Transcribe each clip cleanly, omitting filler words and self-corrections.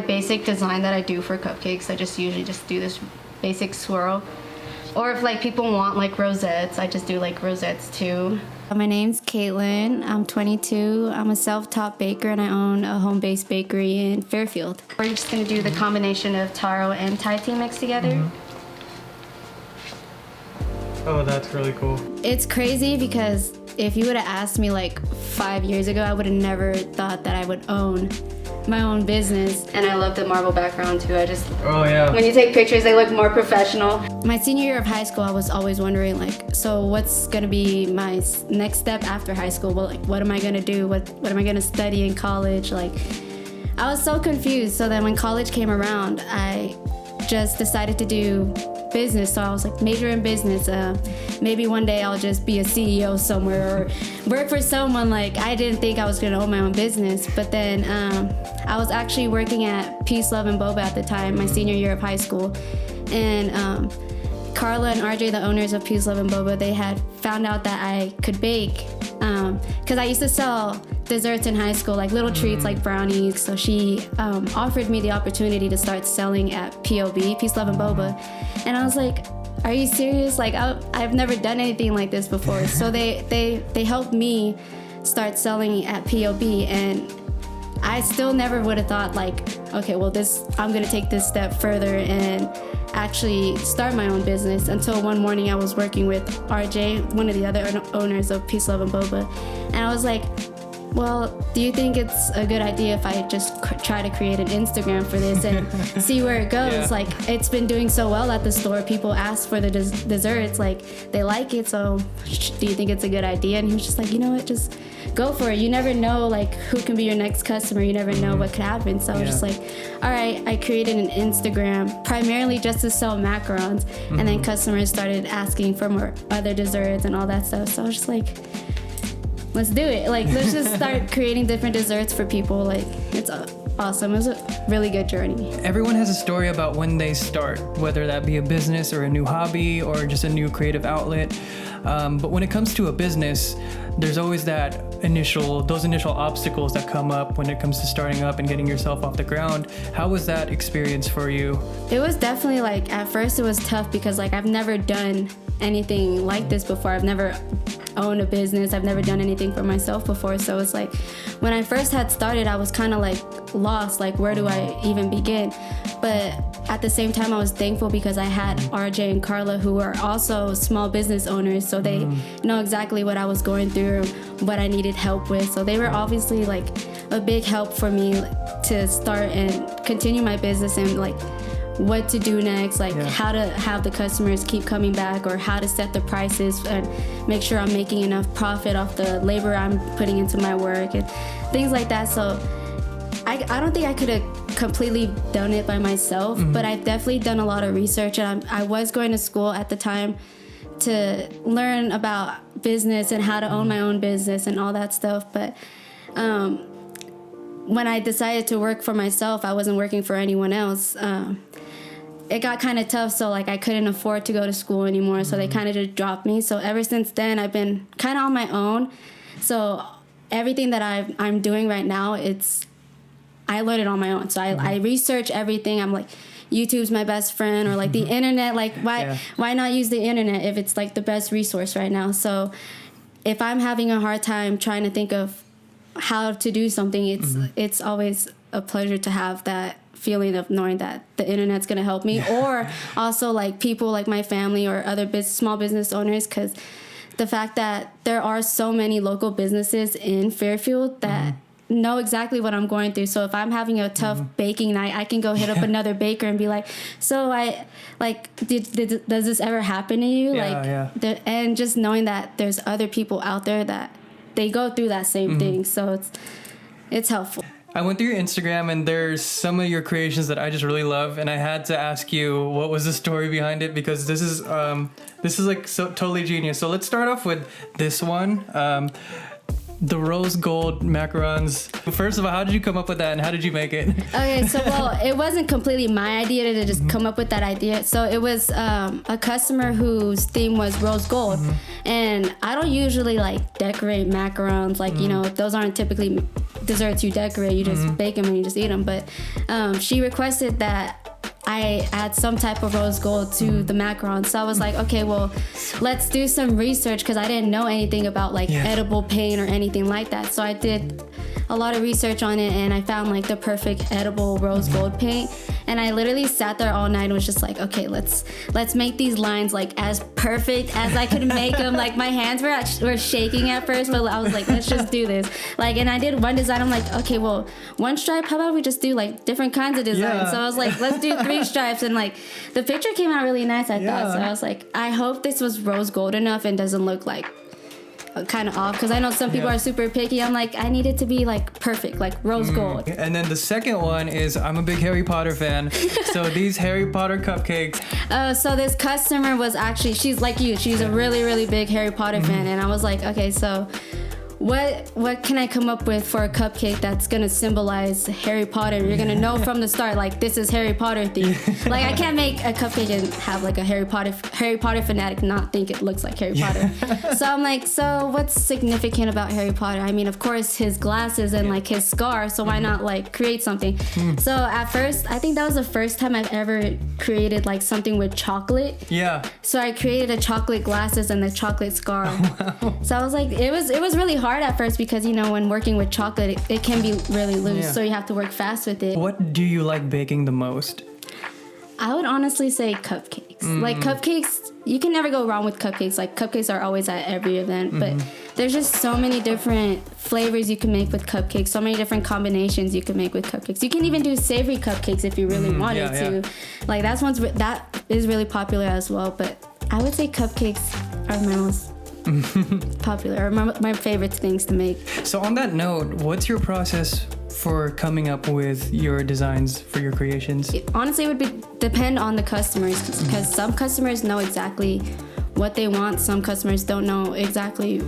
basic design that I do for cupcakes, I just usually just do this basic swirl. Or if like people want like rosettes, I just do like rosettes too. My name's Cakelin. I'm 22. I'm a self-taught baker and I own a home-based bakery in Fairfield. We're just gonna do the combination of taro and Thai tea mixed together. Oh, that's really cool. It's crazy because if you would have asked me like 5 years ago, I would have never thought that I would own my own business. And I love the marble background too. Oh yeah. When you take pictures, they look more professional. My senior year of high school, I was always wondering like, so what's gonna be my next step after high school? Well, like, what am I gonna do? What am I gonna study in college? Like, I was so confused. So then when college came around, I just decided to do business. So I was like, major in business. Maybe one day I'll just be a CEO somewhere or work for someone. Like, I didn't think I was gonna own my own business. But then I was actually working at Peace, Love, and Boba at the time, my senior year of high school. And Carla and RJ, the owners of Peace, Love, and Boba, they had found out that I could bake. Because I used to sell desserts in high school, like little treats like brownies. So she offered me the opportunity to start selling at POB, Peace, Love, and Boba. And I was like, are you serious? Like, I've never done anything like this before. So they helped me start selling at POB, and I still never would have thought like, okay, well I'm gonna take this step further and actually start my own business, until one morning I was working with RJ, one of the other owners of Peace, Love, and Boba, and I was like, well, do you think it's a good idea if I just try to create an Instagram for this and see where it goes? Yeah. Like, it's been doing so well at the store. People ask for the desserts, like, they like it, so do you think it's a good idea? And he was just like, you know what, just go for it. You never know, like, who can be your next customer. You never know what could happen. So I was just like, all right, I created an Instagram primarily just to sell macarons. And then customers started asking for more other desserts and all that stuff. So I was just like, let's do it. Like, let's just start creating different desserts for people. Like, it's awesome. It was a really good journey. Everyone has a story about when they start, whether that be a business or a new hobby or just a new creative outlet. But when it comes to a business, there's always those initial obstacles that come up when it comes to starting up and getting yourself off the ground. How was that experience for you? It was definitely like, at first it was tough because like I've never done anything like this before. I've never owned a business. I've never done anything for myself before. So it's like, when I first had started, I was kind of like lost, like, where do I even begin? But at the same time, I was thankful because I had RJ and Carla, who are also small business owners. So they know exactly what I was going through, what I needed help with. So they were obviously like a big help for me to start and continue my business, and like what to do next, like how to have the customers keep coming back, or how to set the prices and make sure I'm making enough profit off the labor I'm putting into my work and things like that. So I don't think I could have completely done it by myself, but I've definitely done a lot of research, and I was going to school at the time to learn about business and how to own my own business and all that stuff. But when I decided to work for myself, I wasn't working for anyone else. It got kind of tough, so like I couldn't afford to go to school anymore, so they kind of just dropped me. So ever since then, I've been kind of on my own. So everything that I'm doing right now, I learned it on my own. So I research everything. I'm like, YouTube's my best friend, or like the internet. Like, why not use the internet if it's like the best resource right now? So if I'm having a hard time trying to think of how to do something, it's always a pleasure to have that feeling of knowing that the internet's going to help me, or also like people like my family or other small business owners, because the fact that there are so many local businesses in Fairfield that know exactly what I'm going through. So if I'm having a tough baking night, I can go hit up another baker and be like, so does this ever happen to you? And just knowing that there's other people out there that they go through that same thing. So it's helpful. I went through your Instagram, and there's some of your creations that I just really love, and I had to ask you what was the story behind it, because this is like so totally genius. So let's start off with this one, the rose gold macarons. First of all, how did you come up with that, and how did you make it? Okay, so it wasn't completely my idea to just come up with that idea. So it was a customer whose theme was rose gold, and I don't usually like decorate macarons, like you know, those aren't typically desserts you decorate, you just bake them and you just eat them. But she requested that I add some type of rose gold to the macarons. So I was like, okay, well, let's do some research, because I didn't know anything about like edible paint or anything like that. So I did a lot of research on it, and I found like the perfect edible rose gold paint. And I literally sat there all night and was just like, okay, let's make these lines like as perfect as I could make them. Like my hands were shaking at first, but I was like, let's just do this. Like, and I did one design. I'm like, okay, well, one stripe, how about we just do like different kinds of designs? Yeah. So I was like, let's do 3 stripes. And like the picture came out really nice, I thought. So I was like, I hope this was rose gold enough and doesn't look like kind of off, because I know some people are super picky. I'm like, I need it to be like perfect, like rose gold. And then the second one is, I'm a big Harry Potter fan. So these Harry Potter cupcakes. So this customer was actually, she's like you, she's a really, really big Harry Potter fan. And I was like, okay, so what can I come up with for a cupcake that's gonna symbolize Harry Potter? You're gonna know from the start, like, this is Harry Potter theme. Like, I can't make a cupcake and have like a Harry Potter fanatic not think it looks like Harry Potter. So I'm like, so what's significant about Harry Potter? I mean, of course, his glasses and like his scar, so why not like create something? So at first, I think that was the first time I've ever created like something with chocolate. Yeah. So I created a chocolate glasses and the chocolate scar. Wow. So I was like, it was really hard at first, because you know, when working with chocolate, it can be really loose, so you have to work fast with it. What do you like baking the most? I would honestly say cupcakes. Like cupcakes, you can never go wrong with cupcakes. Like cupcakes are always at every event, but there's just so many different flavors you can make with cupcakes, so many different combinations you can make with cupcakes. You can even do savory cupcakes if you really wanted to. Like that is really popular as well, but I would say cupcakes are my most popular, or my favorite things to make. So on that note, what's your process for coming up with your designs for your creations? Honestly, it would depend on the customers, because some customers know exactly what they want, some customers don't know exactly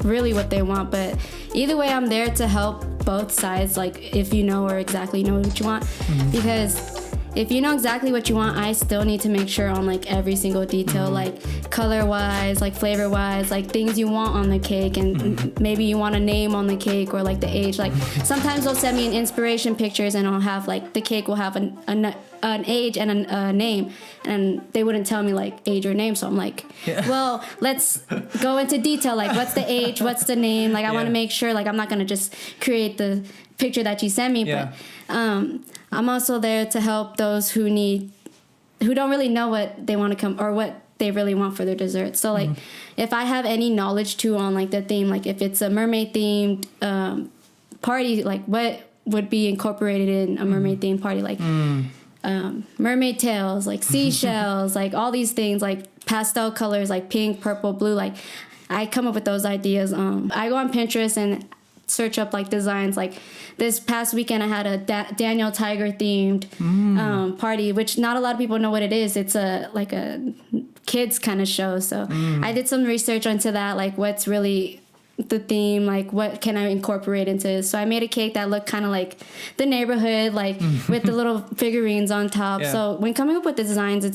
really what they want. But either way, I'm there to help both sides, like if you know or exactly know what you want. Because if you know exactly what you want, I still need to make sure on like every single detail, like color wise, like flavor wise, like things you want on the cake, and maybe you want a name on the cake or like the age. Like sometimes they'll send me an inspiration pictures and I'll have like the cake will have an age and a name, and they wouldn't tell me like age or name. So I'm like, well, let's go into detail. Like what's the age, what's the name? Like I want to make sure, like I'm not gonna just create the picture that you send me, but I'm also there to help those who don't really know what they want to come or what they really want for their dessert. So like if I have any knowledge too on like the theme, like if it's a mermaid themed party, like what would be incorporated in a mermaid themed party, like mermaid tails, like seashells, like all these things, like pastel colors, like pink, purple, blue. Like I come up with those ideas. I go on Pinterest and search up like designs. Like this past weekend I had a Daniel Tiger themed party, which not a lot of people know what it is. It's like a kids kind of show. So I did some research into that, like what's really the theme, like what can I incorporate into this. So I made a cake that looked kind of like the neighborhood, like with the little figurines on top. So when coming up with the designs,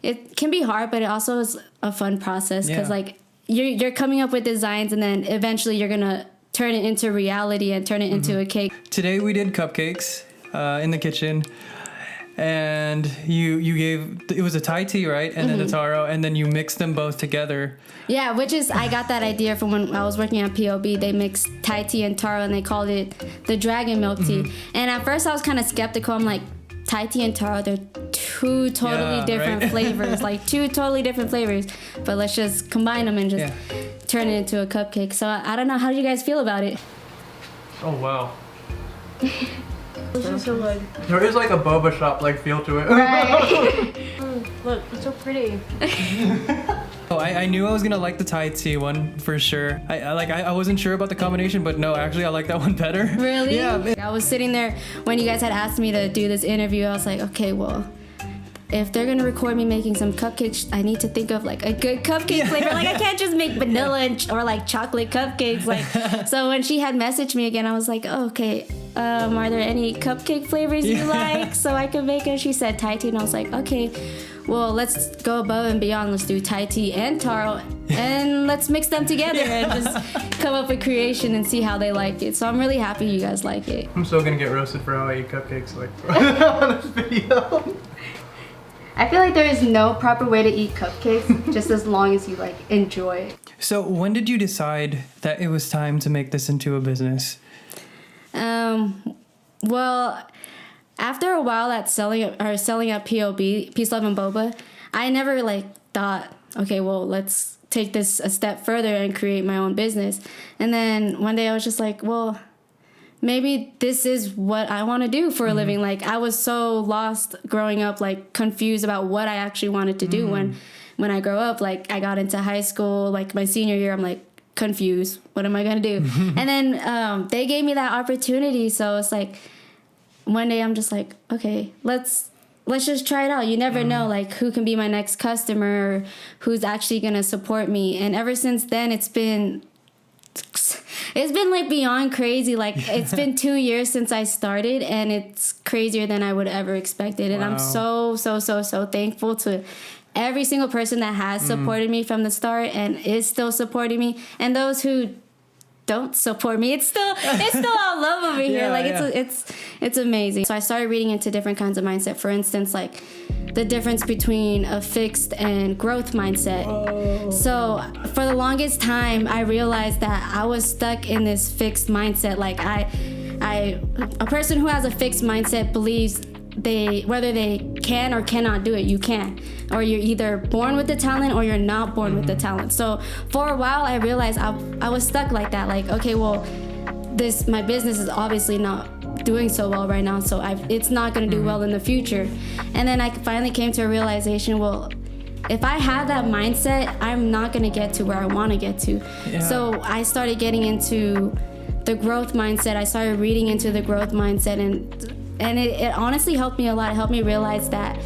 it can be hard, but it also is a fun process, because like you're coming up with designs and then eventually you're gonna turn it into reality and turn it into a cake. Today we did cupcakes in the kitchen, and you gave, it was a Thai tea, right? And then the taro, and then you mixed them both together. Yeah, which is, I got that idea from when I was working at POB. They mixed Thai tea and taro and they called it the dragon milk tea. And at first I was kind of skeptical. I'm like, Thai tea and taro, they're two totally different flavors, like two totally different flavors. But let's just combine them and just turn it into a cupcake. So I don't know, how do you guys feel about it? Oh wow. This is so good. There is like a boba shop like feel to it. Right. Look, it's so pretty. Oh, I knew I was gonna like the Thai tea one for sure. I wasn't sure about the combination, but no, actually I like that one better. Really? Yeah. I was sitting there when you guys had asked me to do this interview. I was like, okay, well, if they're gonna record me making some cupcakes, I need to think of like a good cupcake flavor. Like I can't just make vanilla or like chocolate cupcakes. Like so when she had messaged me again, I was like, oh, okay, are there any cupcake flavors you like so I can make it? She said Thai tea, and I was like, okay, well, let's go above and beyond. Let's do Thai tea and taro, and let's mix them together and just come up with creation and see how they like it. So I'm really happy you guys like it. I'm still gonna get roasted for how I eat cupcakes like on this video. I feel like there is no proper way to eat cupcakes, just as long as you like enjoy it. So when did you decide that it was time to make this into a business? Well, after a while at selling at POB, Peace, Love, and Boba, I never like thought, okay, well, let's take this a step further and create my own business. And then one day I was just like, well, maybe this is what I want to do for a living. Like, I was so lost growing up, like confused about what I actually wanted to do when I grow up. Like, I got into high school, like my senior year, I'm like confused. What am I going to do? And then they gave me that opportunity. So it's like, one day I'm just like, okay, let's just try it out. You never know, like, who can be my next customer or who's actually going to support me. And ever since then, it's been like beyond crazy. Like, it's been 2 years since I started, and it's crazier than I would ever expected. And I'm so thankful to every single person that has supported me from the start and is still supporting me, and those who don't support me. It's still all love over here. Like, it's amazing. So I started reading into different kinds of mindset. For instance, like the difference between a fixed and growth mindset. So for the longest time, I realized that I was stuck in this fixed mindset. Like, a person who has a fixed mindset believes whether they can or cannot do it, you can. Or you're either born with the talent or you're not born with the talent. So for a while, I realized I was stuck like that. Like, okay, well, my business is obviously not doing so well right now, so it's not going to do well in the future. And then I finally came to a realization, well, if I have that mindset, I'm not going to get to where I want to get to. Yeah. So I started getting into the growth mindset. I started reading into the growth mindset, and it honestly helped me a lot. It helped me realize that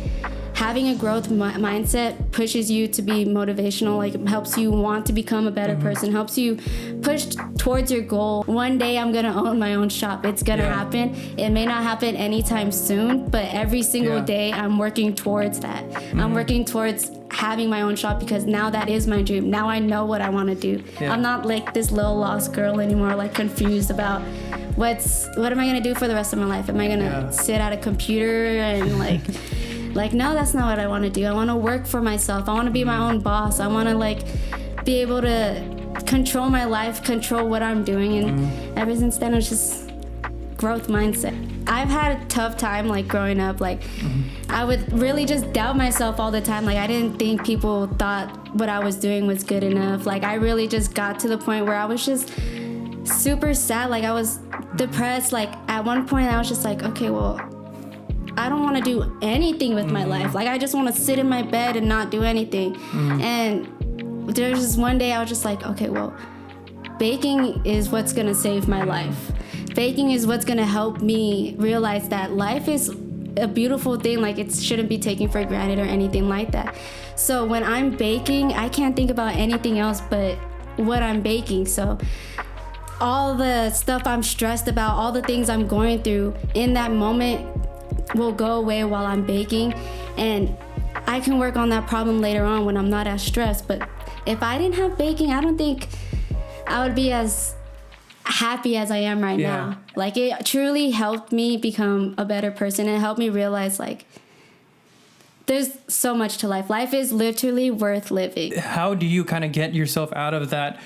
having a growth mindset pushes you to be motivational, like helps you want to become a better person, helps you push towards your goal. One day I'm gonna own my own shop. It's gonna happen. It may not happen anytime soon, but every single day I'm working towards that. I'm working towards having my own shop because now that is my dream. Now I know what I want to do. I'm not like this little lost girl anymore, like confused about what am I gonna do for the rest of my life? Am I gonna sit at a computer and like, no, that's not what I want to do. I want to work for myself. I want to be my own boss. I want to like be able to control my life, control what I'm doing. And ever since then, it's just growth mindset. I've had a tough time like growing up. Like I would really just doubt myself all the time. Like I didn't think people thought what I was doing was good enough. Like I really just got to the point where I was just super sad. Like I was depressed. Like at one point I was just like, okay, well, I don't want to do anything with my life. Like I just want to sit in my bed and not do anything. And there's just one day I was just like, okay, well, baking is what's going to save my life. Baking is what's going to help me realize that life is a beautiful thing. Like it shouldn't be taken for granted or anything like that. So when I'm baking, I can't think about anything else but what I'm baking. So all the stuff I'm stressed about, all the things I'm going through in that moment will go away while I'm baking, and I can work on that problem later on when I'm not as stressed. But if I didn't have baking, I don't think I would be as happy as I am right now. Like it truly helped me become a better person. It helped me realize like there's so much to life. Life is literally worth living. How do you kind of get yourself out of that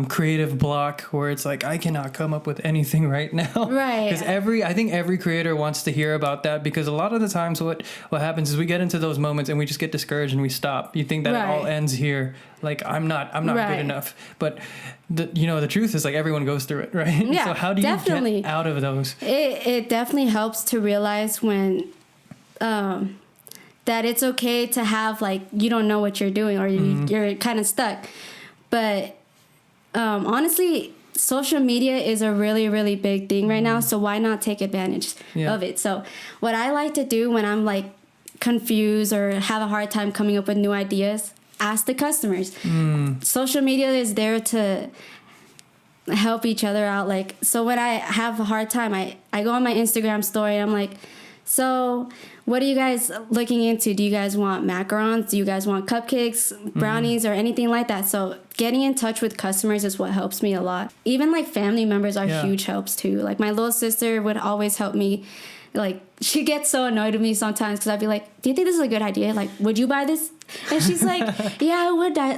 creative block where it's like, I cannot come up with anything right now? Right. Because I think every creator wants to hear about that, because a lot of the times what happens is we get into those moments and we just get discouraged and we stop. You think that it all ends here. Like, I'm not good enough. But the truth is like everyone goes through it, right? Yeah, so how do you get out of those? It definitely helps to realize when... that it's okay to have like you don't know what you're doing or you're kind of stuck. But honestly, social media is a really, really big thing right now. So why not take advantage of it? So what I like to do when I'm like confused or have a hard time coming up with new ideas, ask the customers. Social media is there to help each other out. Like, so when I have a hard time, I go on my Instagram story and I'm like, so what are you guys looking into? Do you guys want macarons? Do you guys want cupcakes, brownies, or anything like that? So getting in touch with customers is what helps me a lot. Even like family members are huge helps too. Like my little sister would always help me. Like, she gets so annoyed with me sometimes because I'd be like, do you think this is a good idea? Like, would you buy this? And she's like, yeah, I would buy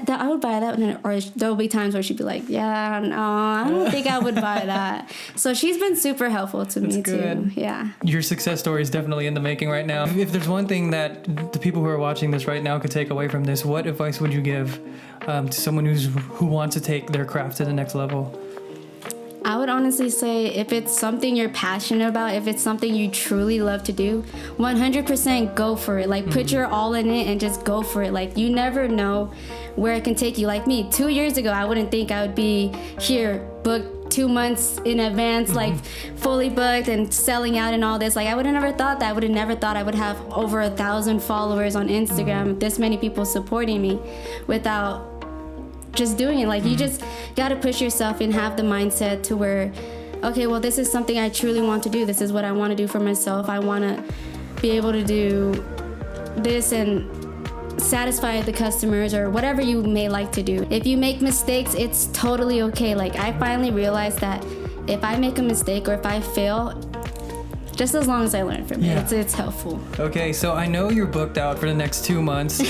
that. And then, or there'll be times where she'd be like, yeah, no, I don't think I would buy that. So she's been super helpful to me too. Yeah. Your success story is definitely in the making right now. If there's one thing that the people who are watching this right now could take away from this, what advice would you give to someone who wants to take their craft to the next level? I would honestly say if it's something you're passionate about, if it's something you truly love to do, 100% go for it. Like, put your all in it and just go for it. Like, you never know where it can take you. Like me, 2 years ago, I wouldn't think I would be here booked 2 months in advance, like fully booked and selling out and all this. Like, I would have never thought that. I would have never thought I would have over 1,000 followers on Instagram, this many people supporting me without just doing it. Like, you just gotta push yourself and have the mindset to where, okay, well, this is something I truly want to do. This is what I want to do for myself. I want to be able to do this and satisfy the customers or whatever you may like to do. If you make mistakes, it's totally okay. Like, I finally realized that if I make a mistake or if I fail, just as long as I learn from it, it's helpful. Okay, so I know you're booked out for the next 2 months,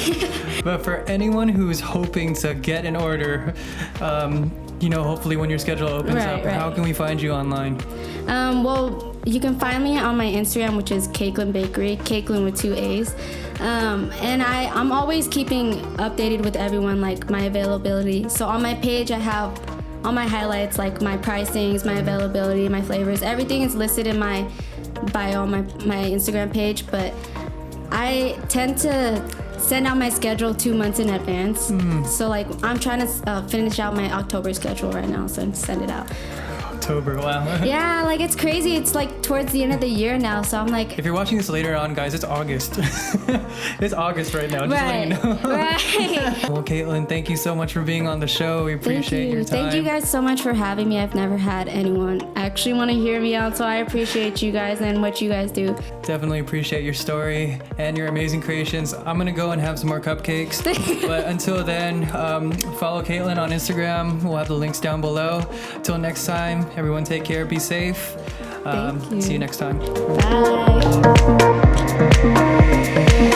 but for anyone who's hoping to get an order, hopefully when your schedule opens up, how can we find you online? Well, you can find me on my Instagram, which is Cakelin Bakery, Cakelin with 2 A's. And I'm always keeping updated with everyone, like my availability. So on my page, I have all my highlights, like my pricings, my availability, my flavors. Everything is listed in my bio on my Instagram page, but I tend to send out my schedule 2 months in advance. So like, I'm trying to finish out my October schedule right now, so send it out. October, wow. Yeah, like, it's crazy. It's like towards the end of the year now, so I'm like, if you're watching this later on, guys, it's August. It's August right now, just letting you know. Right. Well, Caitlin, thank you so much for being on the show. We appreciate your time. Thank you guys so much for having me. I've never had anyone actually want to hear me out, so I appreciate you guys and what you guys do. Definitely appreciate your story and your amazing creations. I'm gonna go and have some more cupcakes. But until then, follow Caitlin on Instagram. We'll have the links down below. Till next time, everyone take care, be safe. Thank you. See you next time. Bye.